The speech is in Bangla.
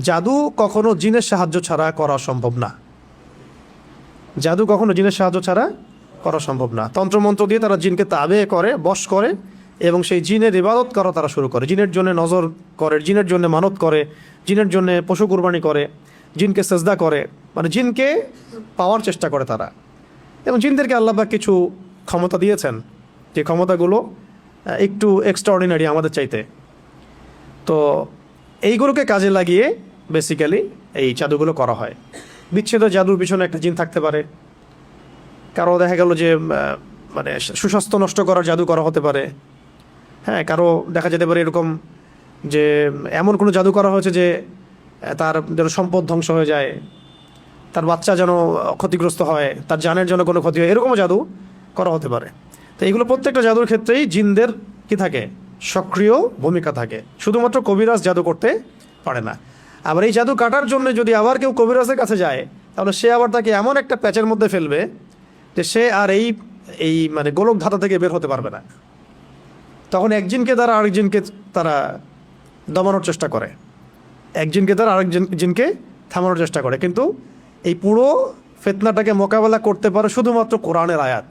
জাদু কখনো জিনের সাহায্য ছাড়া করা সম্ভব না। জাদু কখনো জিনের সাহায্য ছাড়া করা সম্ভব না। তন্ত্রমন্ত্র দিয়ে তারা জিনকে তাবে করে, বশ করে, এবং সেই জিনের ইবাদত করা তারা শুরু করে। জিনের জন্য নজর করে, জিনের জন্য মানত করে, জিনের জন্য পশু কুরবানি করে, জিনকে সেজদা করে, মানে জিনকে পাওয়ার চেষ্টা করে তারা। এবং জিনদেরকে আল্লাহ পাক কিছু ক্ষমতা দিয়েছেন, যে ক্ষমতাগুলো একটু এক্সট্রাঅর্ডিনারি আমাদের চাইতে। তো এইগুলোকে কাজে লাগিয়ে বেসিক্যালি এই জাদুগুলো করা হয়। বিচ্ছেদ জাদুর পিছনে একটা জিন থাকতে পারে, কারো দেখা গেল যে মানে সুস্বাস্থ্য নষ্ট করার জাদু করা হতে পারে। হ্যাঁ, কারো দেখা যেতে পারে এরকম যে এমন কোনো জাদু করা হয়েছে যে তার যেন সম্পদ ধ্বংস হয়ে যায়, তার বাচ্চা যেন ক্ষতিগ্রস্ত হয়, তার জানের জন্য কোনো ক্ষতি হয়, এরকমও জাদু করা হতে পারে। তো এইগুলো প্রত্যেকটা জাদুর ক্ষেত্রেই জিনদের কি থাকে, সক্রিয় ভূমিকা থাকে। শুধুমাত্র কবিরাজ জাদু করতে পারে না। আবার এই জাদু কাটার জন্য যদি আবার কেউ কবিরাজের কাছে যায়, তাহলে সে আবার তাকে এমন একটা প্যাচের মধ্যে ফেলবে যে সে আর এই এই মানে গোলক ধাঁধা থেকে বের হতে পারবে না। তখন একজনকে দ্বারা আরেকজনকে তারা দমানোর চেষ্টা করে, একজনকে দ্বারা জিনকে থামানোর চেষ্টা করে। কিন্তু এই পুরো ফিতনাটাকে মোকাবেলা করতে পারে শুধুমাত্র কোরআনের আয়াত।